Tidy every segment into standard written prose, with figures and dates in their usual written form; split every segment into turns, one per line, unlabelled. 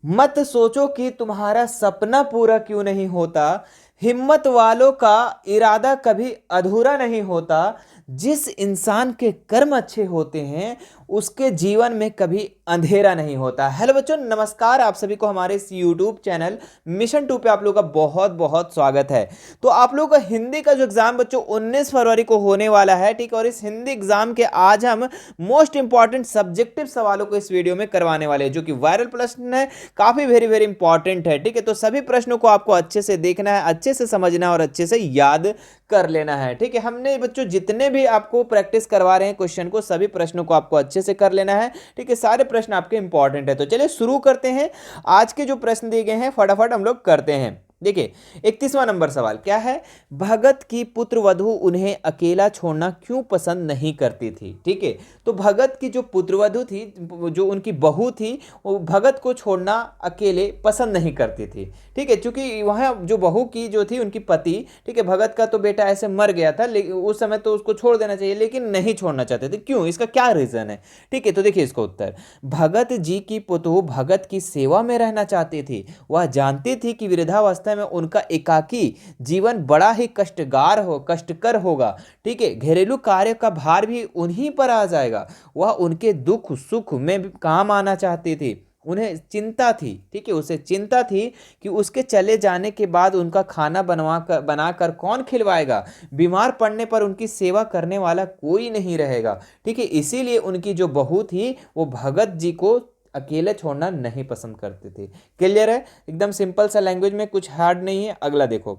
मत सोचो कि तुम्हारा सपना पूरा क्यों नहीं होता। हिम्मत वालों का इरादा कभी अधूरा नहीं होता। जिस इंसान के कर्म अच्छे होते हैं उसके जीवन में कभी अंधेरा नहीं होता। हेलो बच्चों, नमस्कार। आप सभी को हमारे इस यूट्यूब चैनल मिशन 2 पे आप लोगों का बहुत बहुत स्वागत है। तो आप लोगों का हिंदी का जो एग्जाम बच्चों 19 फरवरी को होने वाला है, ठीक है। और इस हिंदी एग्जाम के आज हम मोस्ट इंपॉर्टेंट सब्जेक्टिव सवालों को इस वीडियो में करवाने वाले हैं, जो कि वायरल प्रश्न है, काफी वेरी वेरी इंपॉर्टेंट है, ठीक है। तो सभी प्रश्नों को आपको अच्छे से देखना है, अच्छे से समझना है और अच्छे से याद कर लेना है, ठीक है। हमने बच्चों जितने भी आपको प्रैक्टिस करवा रहे हैं क्वेश्चन को, सभी प्रश्नों को आपको अच्छे से कर लेना है, ठीक है। सारे प्रश्न आपके इंपॉर्टेंट है। तो चलिए शुरू करते हैं। आज के जो प्रश्न दिए गए हैं फटाफट हम लोग करते हैं। देखिए 31वां नंबर सवाल क्या है। भगत की पुत्र वधू उन्हें अकेला छोड़ना क्यों पसंद नहीं करती थी, ठीक है। तो भगत की जो पुत्रवधू थी, जो उनकी बहू थी, वो भगत को छोड़ना अकेले पसंद नहीं करती थी, ठीक है। क्योंकि वह जो बहू की जो थी उनकी पति, ठीक है, भगत का तो बेटा ऐसे मर गया था, लेकिन उस समय तो उसको छोड़ देना चाहिए, लेकिन नहीं छोड़ना चाहते थे। क्यों, इसका क्या रीजन है, ठीक है। तो देखिए इसका उत्तर, भगत जी की पुतोह भगत की सेवा में रहना चाहती थी। वह जानती थी कि वृद्धावस्था में उनका एकाकी जीवन बड़ा ही कष्टकर होगा, ठीक है। घरेलू कार्य का भार भी उन्हीं पर आ जाएगा। वह उनके दुख सुख में भी काम आना चाहती थी। उन्हें चिंता थी, ठीक है, उसे चिंता थी कि उसके चले जाने के बाद उनका खाना बनाकर कौन खिलवाएगा। बीमार पड़ने पर उनकी सेवा करने वाला कोई नहीं रहेगा, ठीक है। इसीलिए उनकी जो बहू थी वो भगत जी को अकेले छोड़ना नहीं पसंद करते थे। क्लियर है, एकदम सिंपल सा लैंग्वेज में, कुछ हार्ड नहीं है। अगला देखो,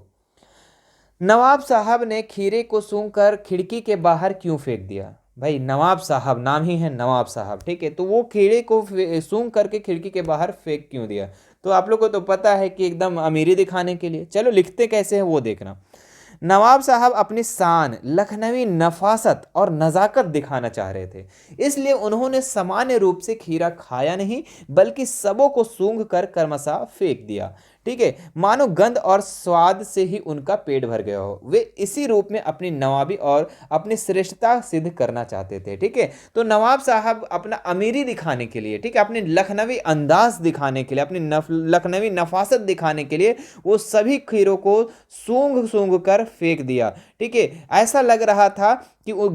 नवाब साहब ने खीरे को सूंघकर खिड़की के बाहर क्यों फेंक दिया। भाई नवाब साहब, नाम ही है नवाब साहब, ठीक है। तो वो खीरे को सूंघ करके खिड़की के बाहर फेंक क्यों दिया। तो आप लोग को तो पता है कि एकदम अमीरी दिखाने के लिए। चलो लिखते कैसे हैं वो देखना। नवाब साहब अपनी शान, लखनवी नफासत और नज़ाकत दिखाना चाह रहे थे, इसलिए उन्होंने सामान्य रूप से खीरा खाया नहीं, बल्कि सबों को सूंघ कर कर्मशः फेंक दिया, ठीक है। मानो गंध और स्वाद से ही उनका पेट भर गया हो। वे इसी रूप में अपनी नवाबी और अपनी श्रेष्ठता सिद्ध करना चाहते थे, ठीक है। तो नवाब साहब अपना अमीरी दिखाने के लिए, ठीक है, अपनी लखनवी अंदाज दिखाने के लिए, अपनी लखनवी नफासत दिखाने के लिए वो सभी खीरों को सूंघ सूंघ कर फेंक दिया, ठीक है। ऐसा लग रहा था कि वो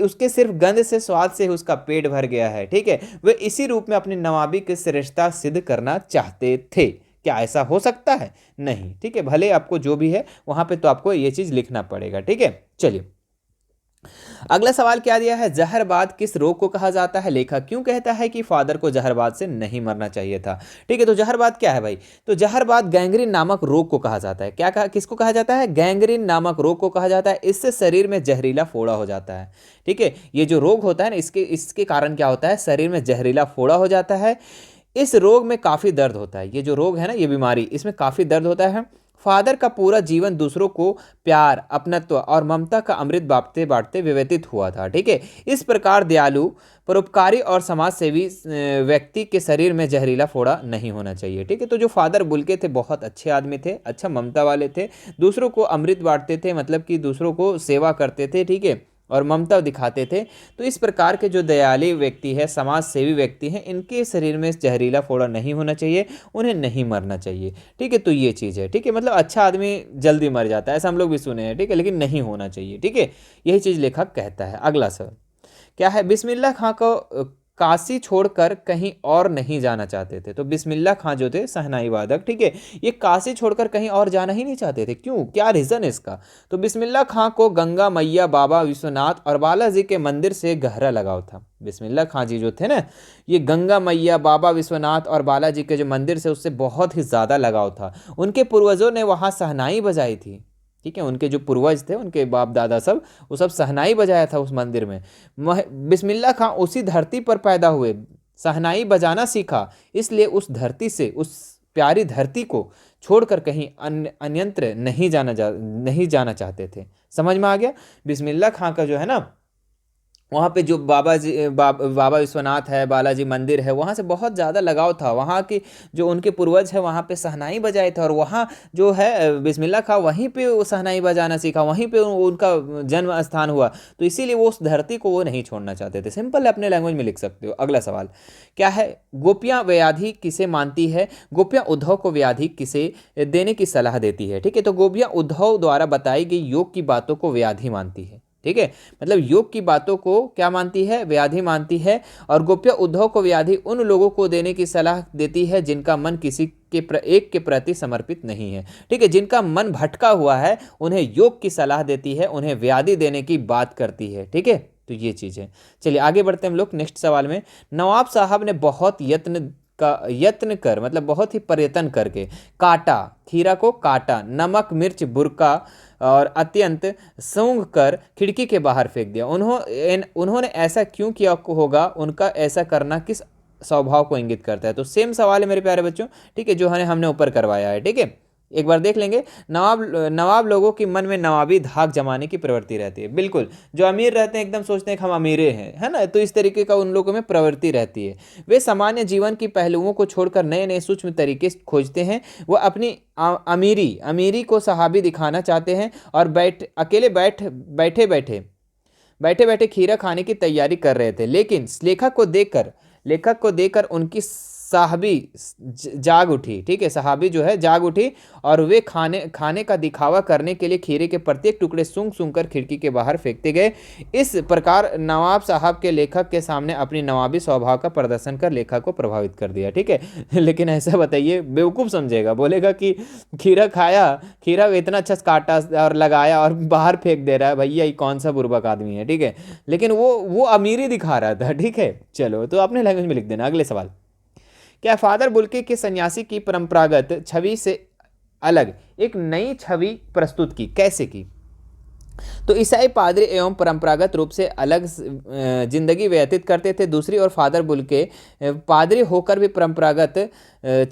उसके सिर्फ गंध से, स्वाद से उसका पेट भर गया है, ठीक है। वे इसी रूप में अपनी नवाबी की श्रेष्ठता सिद्ध करना चाहते थे। क्या ऐसा हो सकता है? नहीं, ठीक है। भले आपको जो भी है वहां पे तो आपको ये चीज लिखना पड़ेगा, ठीक है। चलिए अगला सवाल क्या दिया है। जहरबाद किस रोग को कहा जाता है। लेखक क्यों कहता है कि फादर को जहरबाद से नहीं मरना चाहिए था, ठीक है। तो जहरबाद क्या है भाई। तो जहरबाद गैंग्रीन नामक रोग को कहा जाता है। क्या कहा, किसको कहा जाता है। गैंग्रीन नामक रोग को कहा जाता है। इससे शरीर में जहरीला फोड़ा हो जाता है, ठीक है। ये जो रोग होता है ना, इसके इसके कारण क्या होता है, शरीर में जहरीला फोड़ा हो जाता है। इस रोग में काफ़ी दर्द होता है। ये जो रोग है ना, ये बीमारी, इसमें काफ़ी दर्द होता है। फादर का पूरा जीवन दूसरों को प्यार, अपनत्व और ममता का अमृत बांटते बांटते व्यतीत हुआ था, ठीक है। इस प्रकार दयालु, परोपकारी और समाज सेवी व्यक्ति के शरीर में जहरीला फोड़ा नहीं होना चाहिए, ठीक है। तो जो फादर बुल्के थे बहुत अच्छे आदमी थे, अच्छा ममता वाले थे, दूसरों को अमृत बांटते थे, मतलब कि दूसरों को सेवा करते थे, ठीक है, और ममता दिखाते थे। तो इस प्रकार के जो दयालु व्यक्ति है, समाज सेवी व्यक्ति हैं, इनके शरीर में जहरीला फोड़ा नहीं होना चाहिए, उन्हें नहीं मरना चाहिए, ठीक है। तो ये चीज़ है, ठीक है। मतलब अच्छा आदमी जल्दी मर जाता है, ऐसा हम लोग भी सुने हैं, ठीक है, लेकिन नहीं होना चाहिए, ठीक है। यही चीज़ लेखक कहता है। अगला सवाल क्या है। बिस्मिल्लाह खां को काशी छोड़कर कहीं और नहीं जाना चाहते थे। तो बिस्मिल्लाह खां जो थे शहनाई वादक, ठीक है, ये काशी छोड़कर कहीं और जाना ही नहीं चाहते थे। क्यों, क्या रीज़न है इसका। तो बिस्मिल्लाह खां को गंगा मैया, बाबा विश्वनाथ और बालाजी के मंदिर से गहरा लगाव था। बिस्मिल्लाह खां जी जो थे ना, ये गंगा मैया, बाबा विश्वनाथ और बालाजी के जो मंदिर से उससे बहुत ही ज़्यादा लगाव था। उनके पूर्वजों ने वहाँ शहनाई बजाई थी, ठीक है। उनके जो पूर्वज थे, उनके बाप दादा सब, वो सब शहनाई बजाया था उस मंदिर में। बिस्मिल्लाह खां उसी धरती पर पैदा हुए, शहनाई बजाना सीखा, इसलिए उस धरती से, उस प्यारी धरती को छोड़कर कहीं अन्यत्र नहीं जाना चाहते थे। समझ में आ गया। बिस्मिल्लाह खां का जो है ना, वहाँ पे जो बाबा विश्वनाथ है, बालाजी मंदिर है, वहाँ से बहुत ज़्यादा लगाव था। वहाँ की जो उनके पूर्वज है वहाँ पे शहनाई बजाए थे, और वहाँ जो है बिस्मिल्लाह खां वहीं पे वो शहनाई बजाना सीखा, वहीं पे उनका जन्म स्थान हुआ। तो इसीलिए वो उस धरती को वो नहीं छोड़ना चाहते थे। सिंपल अपने लैंग्वेज में लिख सकते हो। अगला सवाल क्या है? गोपियाँ व्याधि किसे मानती है? गोपियाँ उद्धव को व्याधि किसे देने की सलाह देती है? ठीक है, तो गोपियाँ उद्धव द्वारा बताई गई योग की बातों को व्याधि मानती है। ठीक है, मतलब योग की बातों को क्या मानती है? व्याधि मानती है। और गोपियाँ उद्धव को व्याधि उन लोगों को देने की सलाह देती है जिनका मन किसी एक के प्रति समर्पित नहीं है। ठीक है, जिनका मन भटका हुआ है उन्हें योग की सलाह देती है, उन्हें व्याधि देने की बात करती है। ठीक है, तो ये चीज़ है। चलिए आगे बढ़ते हैं हम लोग नेक्स्ट सवाल में। नवाब साहब ने बहुत यत्न कर, मतलब बहुत ही प्रयत्न करके काटा, खीरा को काटा, नमक मिर्च बुरका और अत्यंत सूंघ कर खिड़की के बाहर फेंक दिया। उन्होंने ऐसा क्यों किया होगा? उनका ऐसा करना किस स्वभाव को इंगित करता है? तो सेम सवाल है मेरे प्यारे बच्चों। ठीक है, जो हमने ऊपर करवाया है। ठीक है, एक बार देख लेंगे। नवाब लोगों के मन में नवाबी धाक जमाने की प्रवृत्ति रहती है। बिल्कुल, जो अमीर रहते हैं एकदम सोचते हैं कि हम अमीरे हैं, है ना, तो इस तरीके का उन लोगों में प्रवृत्ति रहती है। वे सामान्य जीवन की पहलुओं को छोड़कर नए नए सूक्ष्म तरीके खोजते हैं। वो अपनी अमीरी को सहाबी दिखाना चाहते हैं और बैठे बैठे खीरा खाने की तैयारी कर रहे थे। लेकिन लेखक को देखकर उनकी साहबी जाग उठी। ठीक है, सहाबी जो है जाग उठी, और वे खाने का दिखावा करने के लिए खीरे के प्रत्येक टुकड़े सूंघ सूंघ कर खिड़की के बाहर फेंकते गए। इस प्रकार नवाब साहब के लेखक के सामने अपनी नवाबी स्वभाव का प्रदर्शन कर लेखक को प्रभावित कर दिया। ठीक है, लेकिन ऐसा बताइए, बेवकूफ़ समझेगा, बोलेगा कि खीरा खाया, खीरा इतना अच्छा काटा और लगाया और बाहर फेंक दे रहा है, भैया ये कौन सा बुर्बक आदमी है। ठीक है, लेकिन वो अमीरी दिखा रहा था। ठीक है, चलो तो अपने लैंग्वेज में लिख देना। अगले सवाल, क्या फादर बुल्के के सन्यासी की परंपरागत छवि से अलग एक नई छवि प्रस्तुत की? कैसे की? तो ईसाई पादरी एवं परंपरागत रूप से अलग जिंदगी व्यतीत करते थे। दूसरी ओर फादर बुल्के पादरी होकर भी परंपरागत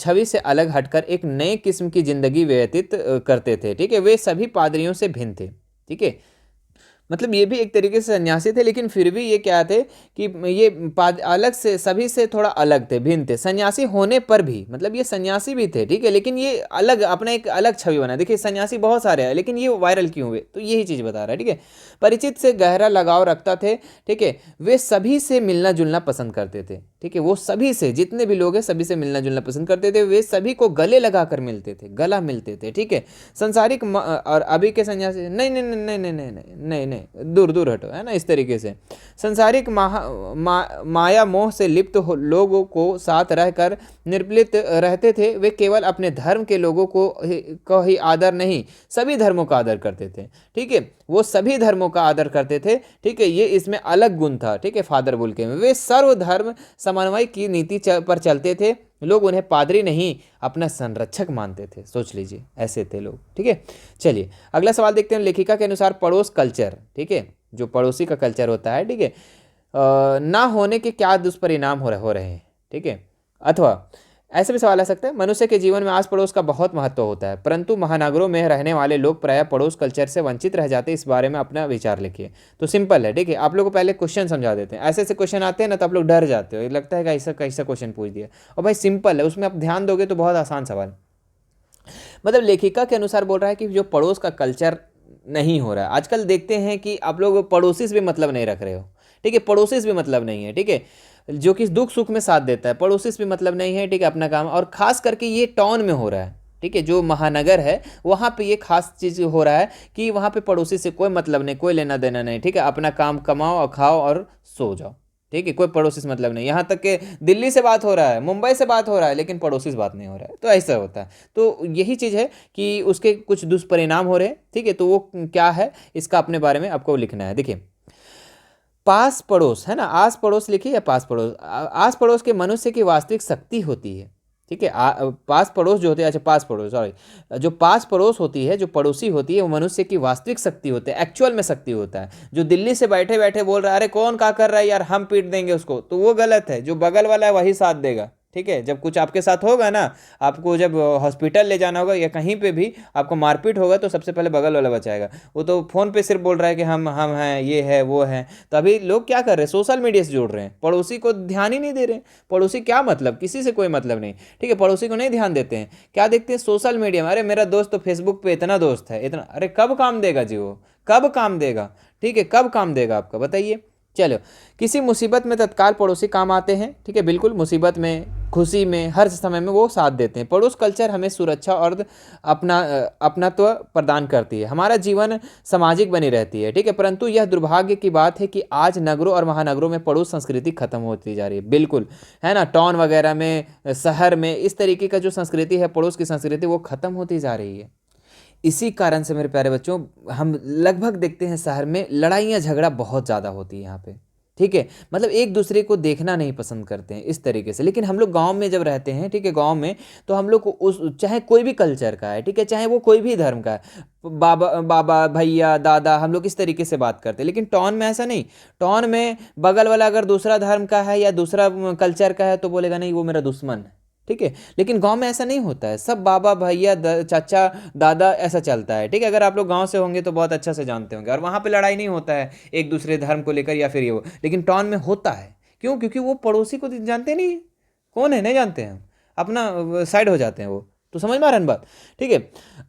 छवि से अलग हटकर एक नए किस्म की जिंदगी व्यतीत करते थे। ठीक है, वे सभी पादरियों से भिन्न थे। ठीक है, मतलब ये भी एक तरीके से सन्यासी थे, लेकिन फिर भी ये क्या थे कि ये अलग से, सभी से थोड़ा अलग थे, भिन्न थे। सन्यासी होने पर भी, मतलब ये सन्यासी भी थे, ठीक है, लेकिन ये अलग, अपना एक अलग छवि बना। देखिए सन्यासी बहुत सारे हैं, लेकिन ये वायरल क्यों हुए, तो यही चीज़ बता रहा है। ठीक है, परिचित से गहरा लगाव रखता थे। ठीक है, वे सभी से मिलना जुलना पसंद करते थे। ठीक है, वो सभी से, जितने भी लोग हैं सभी से मिलना जुलना पसंद करते थे। वे सभी को गले लगा कर मिलते थे, गला मिलते थे। ठीक है, संसारिक और अभी के सन्यासी नहीं नहीं नहीं नहीं नहीं नहीं नहीं नहीं, दूर दूर हटो, है ना, इस तरीके से संसारिक माया मोह से लिप्त लोगों को साथ रहकर निर्लिप्त रहते थे। वे केवल अपने धर्म के लोगों को ही आदर नहीं, सभी धर्मों का आदर करते थे। ठीक है, वो सभी धर्मों का आदर करते थे। ठीक है, ये इसमें अलग गुण था। ठीक है, फादर बुल्के में वे सर्वधर्म समन्वय की नीति पर चलते थे। लोग उन्हें पादरी नहीं, अपना संरक्षक मानते थे। सोच लीजिए, ऐसे थे लोग। ठीक है, चलिए अगला सवाल देखते हैं। लेखिका के अनुसार पड़ोस कल्चर, ठीक है, जो पड़ोसी का कल्चर होता है, ठीक है, ना होने के क्या दुष्परिणाम हो रहे हैं? ठीक है, अथवा ऐसे भी सवाल आ सकता है, मनुष्य के जीवन में आस पड़ोस का बहुत महत्व होता है, परंतु महानगरों में रहने वाले लोग प्रायः पड़ोस कल्चर से वंचित रह जाते हैं। इस बारे में अपना विचार लिखिए। तो सिंपल है। ठीक है, आप लोगों को पहले क्वेश्चन समझा देते हैं। ऐसे ऐसे क्वेश्चन आते हैं ना, तो आप लोग डर जाते हो, लगता है कि ऐसा कैसा क्वेश्चन पूछ दिया। और भाई सिंपल है, उसमें आप ध्यान दोगे तो बहुत आसान सवाल। मतलब लेखिका के अनुसार बोल रहा है कि जो पड़ोस का कल्चर नहीं हो रहा है आजकल, देखते हैं कि आप लोग पड़ोसी से भी मतलब नहीं रख रहे हो। ठीक है, पड़ोसी से भी मतलब नहीं है। ठीक है, जो कि दुख सुख में साथ देता है, पड़ोसी से भी मतलब नहीं है। ठीक है, अपना काम, और खास करके ये टाउन में हो रहा है। ठीक है, जो महानगर है वहाँ पे ये खास चीज़ हो रहा है कि वहाँ पे पड़ोसी से कोई मतलब नहीं, कोई लेना देना नहीं। ठीक है, अपना काम कमाओ और खाओ और सो जाओ। ठीक है, कोई पड़ोसी से मतलब नहीं। यहाँ तक कि दिल्ली से बात हो रहा है, मुंबई से बात हो रहा है, लेकिन पड़ोसी से बात नहीं हो रहा है। तो ऐसा होता है। तो यही चीज़ है कि उसके कुछ दुष्परिणाम हो रहे हैं। ठीक है, तो वो क्या है, इसका अपने बारे में आपको लिखना है। देखिए, पास पड़ोस है ना, आस पड़ोस लिखिए या पास पड़ोस। आस पड़ोस के मनुष्य की वास्तविक शक्ति होती है। ठीक है, पास पड़ोस जो होते हैं, अच्छा पास पड़ोस, सॉरी, जो पास पड़ोस होती है, जो पड़ोसी होती है, वो मनुष्य की वास्तविक शक्ति होती है, एक्चुअल में शक्ति होता है। जो दिल्ली से बैठे बैठे बोल रहा है अरे कौन क्या कर रहा है यार, हम पीट देंगे उसको, तो वो गलत है। जो बगल वाला है वही साथ देगा। ठीक है, जब कुछ आपके साथ होगा ना, आपको जब हॉस्पिटल ले जाना होगा या कहीं पे भी आपको मारपीट होगा, तो सबसे पहले बगल वाला बचाएगा। वो तो फ़ोन पे सिर्फ बोल रहा है कि हम हैं, ये है वो है। तो अभी लोग क्या कर रहे हैं, सोशल मीडिया से जुड़ रहे हैं, पड़ोसी को ध्यान ही नहीं दे रहे हैं। पड़ोसी क्या मतलब, किसी से कोई मतलब नहीं, ठीक है, पड़ोसी को नहीं ध्यान देते हैं। क्या देखते हैं सोशल मीडिया में, अरे मेरा दोस्त तो फेसबुक पे इतना दोस्त है, इतना, अरे कब काम देगा जी वो, कब काम देगा, ठीक है, कब काम देगा आपका, बताइए। चलो, किसी मुसीबत में तत्काल पड़ोसी काम आते हैं, ठीक है, बिल्कुल, मुसीबत में, खुशी में, हर समय में वो साथ देते हैं। पड़ोस कल्चर हमें सुरक्षा और अपनात्व प्रदान करती है, हमारा जीवन सामाजिक बनी रहती है, ठीक है। परंतु यह दुर्भाग्य की बात है कि आज नगरों और महानगरों में पड़ोस संस्कृति खत्म होती जा रही है, बिल्कुल, है ना। टाउन वगैरह में, शहर में इस तरीके का जो संस्कृति है, पड़ोस की संस्कृति, वो खत्म होती जा रही है। इसी कारण से मेरे प्यारे बच्चों, हम लगभग देखते हैं शहर में लड़ाइयाँ झगड़ा बहुत ज़्यादा होती है यहाँ पे, ठीक है, मतलब एक दूसरे को देखना नहीं पसंद करते हैं इस तरीके से। लेकिन हम लोग गांव में जब रहते हैं, ठीक है, गांव में, तो हम लोग को उस, चाहे कोई भी कल्चर का है, ठीक है, चाहे वो कोई भी धर्म का है, बाबा बाबा भैया दादा, हम लोग इस तरीके से बात करते हैं। लेकिन टाउन में ऐसा नहीं, टाउन में बगल वाला अगर दूसरा धर्म का है या दूसरा कल्चर का है तो बोलेगा नहीं वो मेरा दुश्मन है, ठीक है। लेकिन गांव में ऐसा नहीं होता है, सब बाबा भैया चाचा दादा ऐसा चलता है, ठीक है। अगर आप लोग गांव से होंगे तो बहुत अच्छा से जानते होंगे, और वहाँ पे लड़ाई नहीं होता है एक दूसरे धर्म को लेकर या फिर ये वो। लेकिन टाउन में होता है, क्यों? क्योंकि वो पड़ोसी को जानते नहीं है, कौन है नहीं जानते हैं, अपना साइड हो जाते हैं वो। तो समझ में आ रहा है बात, ठीक है।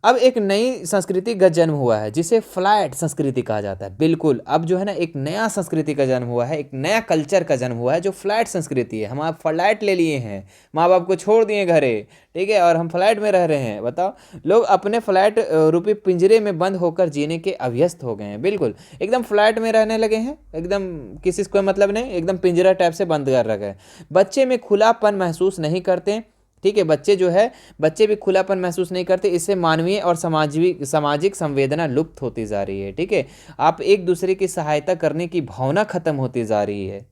अब एक नई संस्कृति का जन्म हुआ है जिसे फ्लैट संस्कृति कहा जाता है, बिल्कुल। अब जो है ना, एक नया संस्कृति का जन्म हुआ है, एक नया कल्चर का जन्म हुआ है जो फ्लैट संस्कृति है। हम आप फ्लैट ले लिए हैं, माँ बाप को छोड़ दिए घरे, ठीक है, और हम फ्लैट में रह रहे हैं। बताओ, लोग अपने फ्लैट रूपी पिंजरे में बंद होकर जीने के अभ्यस्त हो गए हैं, बिल्कुल, एकदम फ्लैट में रहने लगे हैं, एकदम किसी से कोई मतलब नहीं, एकदम पिंजरा टाइप से बंद कर रखा है। बच्चे में खुलापन महसूस नहीं करते, ठीक है, बच्चे जो है, बच्चे भी खुलापन महसूस नहीं करते। इससे मानवीय और सामाजिक संवेदना लुप्त होती जा रही है, ठीक है। आप एक दूसरे की सहायता करने की भावना खत्म होती जा रही है।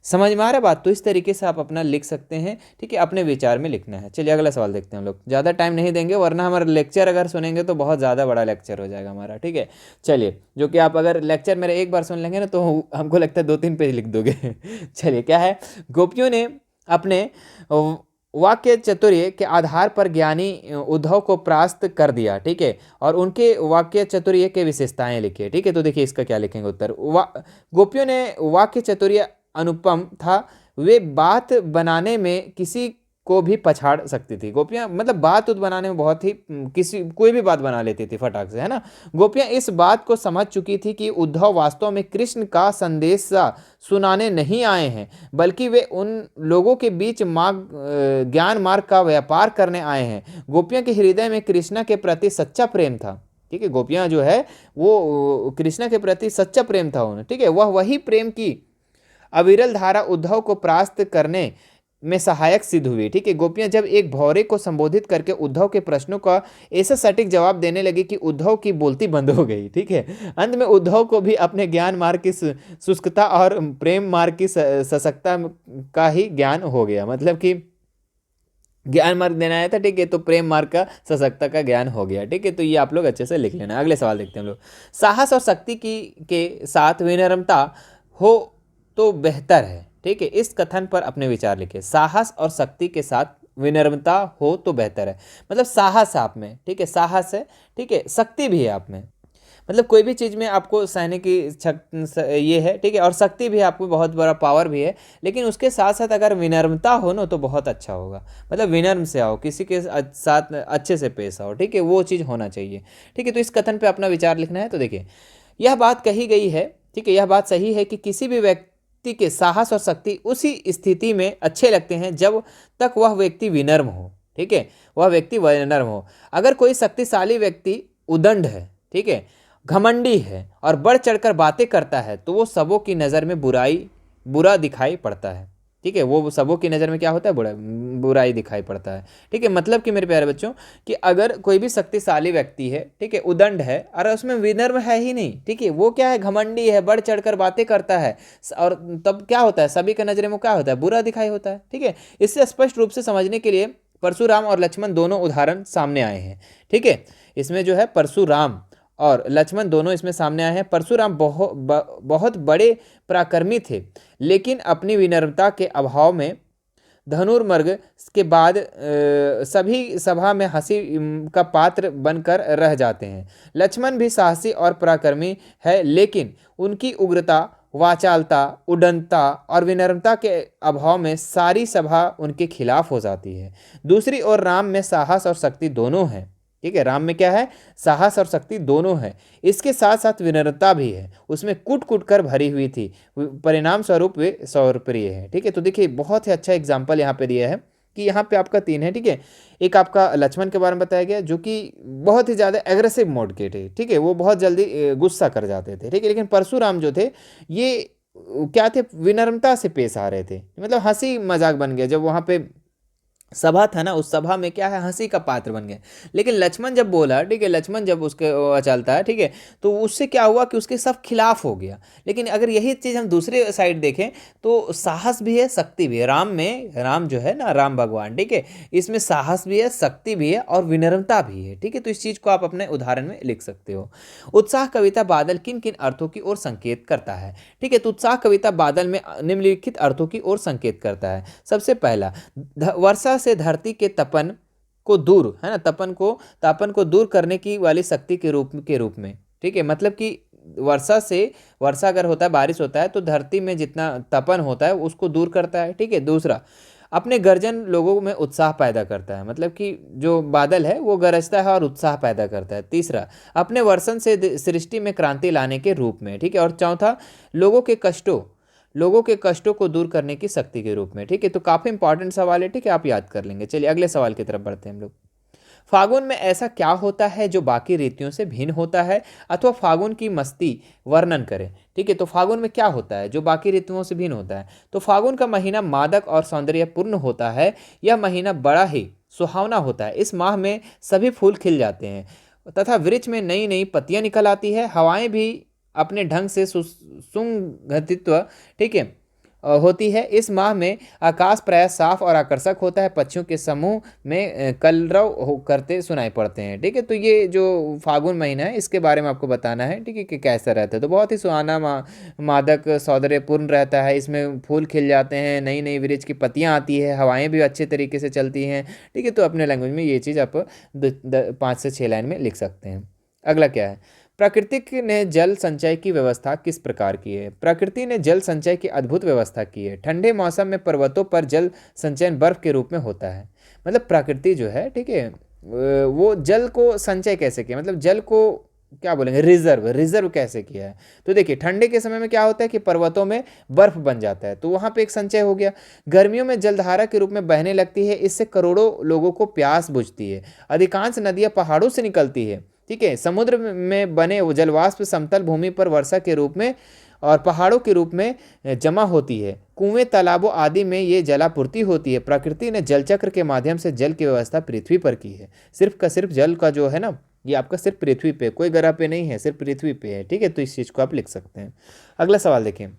समझ में आ रहा है बात? तो इस तरीके से आप अपना लिख सकते हैं, ठीक है, अपने विचार में लिखना है। चलिए अगला सवाल देखते हैं हम लोग, ज़्यादा टाइम नहीं देंगे वरना हमारा लेक्चर अगर सुनेंगे तो बहुत ज़्यादा बड़ा लेक्चर हो जाएगा हमारा, ठीक है। चलिए, जो कि आप अगर लेक्चर मेरे एक बार सुन लेंगे ना तो हमको लगता है 2-3 पेज लिख दोगे। चलिए, क्या है, गोपियों ने अपने वाक्य चातुर्य के आधार पर ज्ञानी उद्धव को परास्त कर दिया, ठीक है, और उनके वाक्य चातुर्य के विशेषताएं लिखिए, ठीक है। तो देखिए इसका क्या लिखेंगे उत्तर। गोपियों ने वाक्य चातुर्य अनुपम था, वे बात बनाने में किसी को भी पछाड़ सकती थी। गोपियाँ मतलब बात बनाने में बहुत ही किसी कोई भी बात बना लेती थी फटाक से, है ना। गोपियाँ इस बात को समझ चुकी थी कि उद्धव वास्तव में कृष्ण का संदेश सुनाने नहीं आए हैं, बल्कि वे उन लोगों के बीच ज्ञान मार्ग का व्यापार करने आए हैं। गोपियों के हृदय में कृष्णा के प्रति सच्चा प्रेम था, ठीक है। गोपियाँ जो है वो कृष्णा के प्रति सच्चा प्रेम था उन्हें, ठीक है। वही प्रेम की अविरल धारा उद्धव को परास्त करने में सहायक सिद्ध हुई, ठीक है। गोपियां जब एक भौरे को संबोधित करके उद्धव के प्रश्नों का ऐसा सटीक जवाब देने लगी कि उद्धव की बोलती बंद हो गई, ठीक है। अंत में उद्धव को भी अपने ज्ञान मार्ग की शुष्कता और प्रेम मार्ग की सशक्ता का ही ज्ञान हो गया, मतलब कि ज्ञान मार्ग देना आया था, ठीक है, तो प्रेम मार्ग का सशक्ता का ज्ञान हो गया, ठीक है। तो ये आप लोग अच्छे से लिख लेना। अगले सवाल देखते हैं हम लोग। साहस और शक्ति की के साथ विनम्रता हो तो बेहतर है, ठीक है। इस कथन पर अपने विचार लिखिए। साहस और शक्ति के साथ विनम्रता हो तो बेहतर है, मतलब साहस आप में, ठीक है, साहस है, ठीक है, शक्ति भी है आप में, मतलब कोई भी चीज़ में आपको सहने की ये है, ठीक है, और शक्ति भी आपको बहुत बड़ा पावर भी है। लेकिन उसके साथ साथ अगर विनम्रता हो ना तो बहुत अच्छा होगा, मतलब विनम्र से आओ, किसी के साथ अच्छे से पेश आओ, ठीक है, वो चीज़ होना चाहिए, ठीक है। तो इस कथन पर अपना विचार लिखना है। तो देखिए, यह बात कही गई है, ठीक है, यह बात सही है कि किसी भी व्यक्ति के साहस और शक्ति उसी स्थिति में अच्छे लगते हैं जब तक वह व्यक्ति विनम्र हो, ठीक है, वह व्यक्ति विनम्र हो। अगर कोई शक्तिशाली व्यक्ति उदंड है, ठीक है, घमंडी है और बढ़ चढ़कर बातें करता है तो वो सबों की नज़र में बुरा दिखाई पड़ता है, ठीक है, वो सबों की नज़र में क्या होता है, बुराई दिखाई पड़ता है, ठीक है। मतलब कि मेरे प्यारे बच्चों कि अगर कोई भी शक्तिशाली व्यक्ति है, ठीक है, उदंड है और उसमें विनम्र है ही नहीं, ठीक है, वो क्या है, घमंडी है, बढ़ चढ़कर बातें करता है, और तब क्या होता है, सभी के नज़र में क्या होता है, बुरा दिखाई होता है, ठीक है। इससे स्पष्ट रूप से समझने के लिए परशुराम और लक्ष्मण दोनों उदाहरण सामने आए हैं, ठीक है। इसमें जो है परशुराम और लक्ष्मण दोनों इसमें सामने आए हैं। परशुराम बहुत बड़े पराक्रमी थे, लेकिन अपनी विनम्रता के अभाव में धनुर्मर्ग के बाद सभी सभा में हंसी का पात्र बनकर रह जाते हैं। लक्ष्मण भी साहसी और पराक्रमी है, लेकिन उनकी उग्रता, वाचालता, उद्दंडता और विनम्रता के अभाव में सारी सभा उनके खिलाफ हो जाती है। दूसरी ओर राम में साहस और शक्ति दोनों है। ठीक है, राम में क्या है? साहस और शक्ति दोनों है। इसके साथ साथ विनम्रता भी है, उसमें कूट कूट कर भरी हुई थी, परिणाम स्वरूप वे सौरप्रिय है। ठीक है, तो देखिए बहुत ही अच्छा एग्जाम्पल यहाँ पे दिया है कि यहाँ पे आपका 3 है। ठीक है, एक आपका लक्ष्मण के बारे में बताया गया जो कि बहुत ही ज़्यादा एग्रेसिव मोड के थे। ठीक है, वो बहुत जल्दी गुस्सा कर जाते थे। ठीक है, लेकिन परशुराम जो थे ये क्या थे? विनम्रता से पेश आ रहे थे, मतलब हंसी मजाक बन गया। जब वहाँ पे सभा था ना, उस सभा में क्या है? हंसी का पात्र बन गए। लेकिन लक्ष्मण जब बोला, ठीक है, लक्ष्मण जब उसके चलता है, ठीक है, तो उससे क्या हुआ कि उसके सब खिलाफ हो गया। लेकिन अगर यही चीज़ हम दूसरे साइड देखें तो साहस भी है, शक्ति भी है। राम में, राम जो है ना, राम भगवान, ठीक है, इसमें साहस भी है, शक्ति भी है और विनम्रता भी है। ठीक है, तो इस चीज़ को आप अपने उदाहरण में लिख सकते हो। उत्साह कविता बादल किन किन अर्थों की ओर संकेत करता है? ठीक है, तो उत्साह कविता बादल में निम्नलिखित अर्थों की ओर संकेत करता है। सबसे पहला, वर्षा से धरती के तपन को दूर, है ना, तापन को दूर करने की वाली शक्ति के रूप में। ठीक है, मतलब कि वर्षा अगर होता है, बारिश होता है, तो धरती में जितना तपन होता है उसको दूर करता है। ठीक है, दूसरा, अपने गर्जन लोगों में उत्साह पैदा करता है, मतलब कि जो बादल है वो गरजता है और उत्साह पैदा करता है। तीसरा, अपने वर्षन से सृष्टि में क्रांति लाने के रूप में। ठीक है, और चौथा, लोगों के कष्टों को दूर करने की शक्ति के रूप में। ठीक है, तो काफ़ी इंपॉर्टेंट सवाल है। ठीक है, आप याद कर लेंगे। चलिए अगले सवाल की तरफ बढ़ते हैं हम लोग। फागुन में ऐसा क्या होता है जो बाकी ऋतुओं से भिन्न होता है, अथवा फागुन की मस्ती वर्णन करें। ठीक है, तो फागुन में क्या होता है जो बाकी ऋतुओं से भिन्न होता है? तो फागुन का महीना मादक और सौंदर्यपूर्ण होता है। यह महीना बड़ा ही सुहावना होता है। इस माह में सभी फूल खिल जाते हैं तथा वृक्ष में नई नई पत्तियां निकल आती है। हवाएं भी अपने ढंग से सुगंधित्व, ठीक है, होती है। इस माह में आकाश प्राय साफ और आकर्षक होता है। पक्षियों के समूह में कलरव करते सुनाई पड़ते हैं। ठीक है, तो ये जो फागुन महीना है इसके बारे में आपको बताना है। ठीक है, कि कैसा रहता है। तो बहुत ही सुहाना, मादक, सौंदर्यपूर्ण रहता है। इसमें फूल खिल जाते हैं, नई नई वृक्ष की पत्तियां आती है, हवाएं भी अच्छे तरीके से चलती हैं। ठीक है, तो अपने लैंग्वेज में ये चीज़ आप 5 से 6 लाइन में लिख सकते हैं। अगला क्या है? प्रकृति ने जल संचय की व्यवस्था किस प्रकार की है? प्रकृति ने जल संचय की अद्भुत व्यवस्था की है। ठंडे मौसम में पर्वतों पर जल संचयन बर्फ के रूप में होता है। मतलब प्रकृति जो है, ठीक है, वो जल को संचय कैसे किया, मतलब जल को क्या बोलेंगे, रिजर्व कैसे किया है? तो देखिए, ठंडे के समय में क्या होता है कि पर्वतों में बर्फ बन जाता है, तो वहां पे एक संचय हो गया। गर्मियों में जलधारा के रूप में बहने लगती है। इससे करोड़ों लोगों को प्यास बुझती है। अधिकांश नदियां पहाड़ों से निकलती है। ठीक है, समुद्र में बने जलवाष्प समतल भूमि पर वर्षा के रूप में और पहाड़ों के रूप में जमा होती है। कुएं, तालाबों आदि में ये जलापूर्ति होती है। प्रकृति ने जल चक्र के माध्यम से जल की व्यवस्था पृथ्वी पर की है। सिर्फ का सिर्फ जल का जो है ना, ये आपका सिर्फ पृथ्वी पे, कोई ग्रह पे नहीं है, सिर्फ पृथ्वी पे है। ठीक है, तो इस चीज को आप लिख सकते हैं। अगला सवाल देखिए,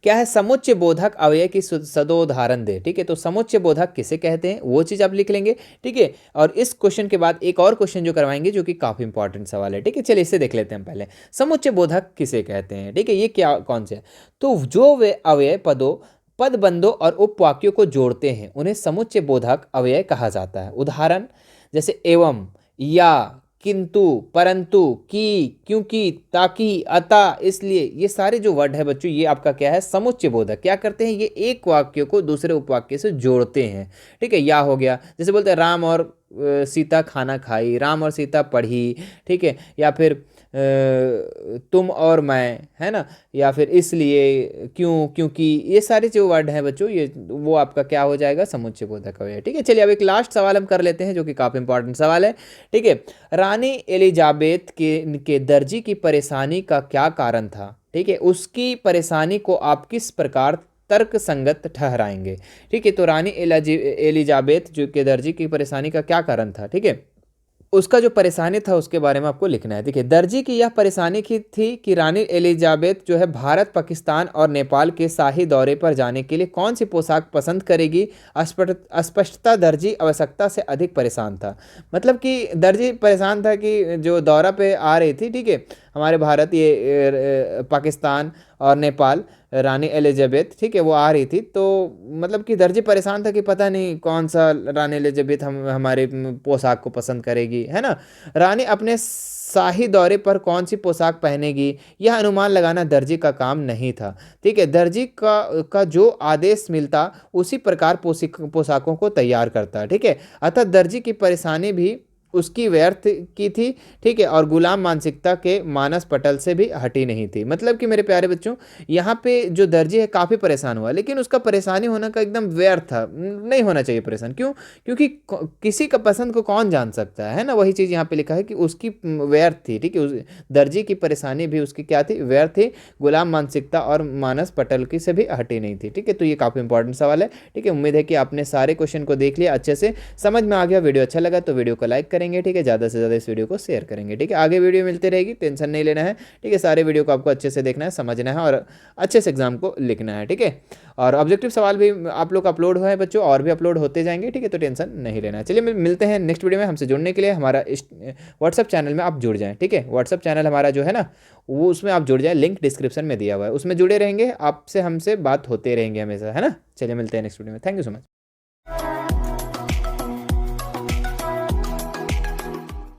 क्या है? समुच्चय बोधक अवयव की सदोदाहरण दे। ठीक है, तो समुच्चय बोधक किसे कहते हैं वो चीज आप लिख लेंगे। ठीक है, और इस क्वेश्चन के बाद एक और क्वेश्चन जो करवाएंगे जो कि काफी इंपॉर्टेंट सवाल है। ठीक है, चलिए इसे देख लेते हैं पहले। समुच्चय बोधक किसे कहते हैं? ठीक है, ये क्या, कौन से? तो जो वे अवयव पदबंधों और उपवाक्यों को जोड़ते हैं उन्हें समुच्चय बोधक अवयव कहा जाता है। उदाहरण जैसे एवं, या, किंतु, परंतु, कि, क्योंकि, ताकि, अतः, इसलिए, ये सारे जो वर्ड है बच्चों, ये आपका क्या है? समुच्चय बोधक। क्या करते हैं? ये एक वाक्य को दूसरे उपवाक्य से जोड़ते हैं। ठीक है, या हो गया, जैसे बोलते हैं राम और सीता खाना खाई, राम और सीता पढ़ी। ठीक है, या फिर तुम और मैं, है ना, या फिर इसलिए, क्यों, क्योंकि, ये सारे जो वर्ड हैं बच्चों, ये वो आपका क्या हो जाएगा? समुच्चय बोधक अवयव। ठीक है, चलिए अब एक लास्ट सवाल हम कर लेते हैं जो कि काफी इंपॉर्टेंट सवाल है। ठीक है, रानी एलिजाबेथ के दर्जी की परेशानी का क्या कारण था? ठीक है, उसकी परेशानी को आप किस प्रकार तर्क संगत ठहराएंगे? ठीक है, तो रानी एलिजाबेथ जो के दर्जी की परेशानी का क्या कारण था? ठीक है, उसका जो परेशानी था उसके बारे में आपको लिखना है। देखिए, दर्जी की यह परेशानी की थी कि रानी एलिजाबेथ जो है भारत, पाकिस्तान और नेपाल के शाही दौरे पर जाने के लिए कौन सी पोशाक पसंद करेगी। अस्पष्टता दर्जी आवश्यकता से अधिक परेशान था। मतलब कि दर्जी परेशान था कि जो दौरा पे आ रही थी, ठीक है, हमारे भारत, ये पाकिस्तान और नेपाल, रानी एलिजाबेथ, ठीक है, वो आ रही थी, तो मतलब कि दर्जी परेशान था कि पता नहीं कौन सा रानी एलिजाबेथ हमारे पोशाक को पसंद करेगी, है ना। रानी अपने शाही दौरे पर कौन सी पोशाक पहनेगी यह अनुमान लगाना दर्जी का काम नहीं था, ठीक है। दर्जी का जो आदेश मिलता उसी प्रकार पोशाकों को तैयार करता, ठीक है। अतः दर्जी की परेशानी भी उसकी व्यर्थ की थी, ठीक है, और गुलाम मानसिकता के मानस पटल से भी हटी नहीं थी। मतलब कि मेरे प्यारे बच्चों, यहाँ पे जो दर्जी है काफ़ी परेशान हुआ, लेकिन उसका परेशानी होना का एकदम व्यर्थ था, नहीं होना चाहिए परेशान। क्यों? क्योंकि किसी का पसंद को कौन जान सकता है ना। वही चीज़ यहाँ पे लिखा है कि उसकी व्यर्थ थी, ठीक है, उस दर्जी की परेशानी भी उसकी क्या थी, व्यर्थ थी, गुलाम मानसिकता और मानस पटल की से भी हटी नहीं थी, ठीक है। तो ये काफ़ी इंपॉर्टेंट सवाल है, ठीक है। उम्मीद है कि आपने सारे क्वेश्चन को देख लिया, अच्छे से समझ में आ गया। वीडियो अच्छा लगा तो वीडियो को लाइक करेंगे, ठीक है, ज़्यादा से ज़्यादा इस वीडियो को शेयर करेंगे, ठीक है। आगे वीडियो मिलती रहेगी, टेंशन नहीं लेना है, ठीक है। सारे वीडियो को आपको अच्छे से देखना है, समझना है और अच्छे से एग्जाम को लिखना है, ठीक है। और ऑब्जेक्टिव सवाल भी आप लोग अपलोड हुए हैं बच्चों, और भी अपलोड होते जाएंगे, ठीक है, तो टेंशन नहीं लेना है। चलिए मिलते हैं नेक्स्ट वीडियो में। हमसे जुड़ने के लिए हमारा व्हाट्सअप चैनल में आप जुड़ जाएं, ठीक है। व्हाट्सअप चैनल हमारा जो है ना, वो उसमें आप जुड़ जाएं, लिंक डिस्क्रिप्शन में दिया हुआ है, उसमें जुड़े रहेंगे, आपसे हमसे बात होते रहेंगे हमेशा, है ना। चलिए मिलते हैं नेक्स्ट वीडियो में। Thank you so much.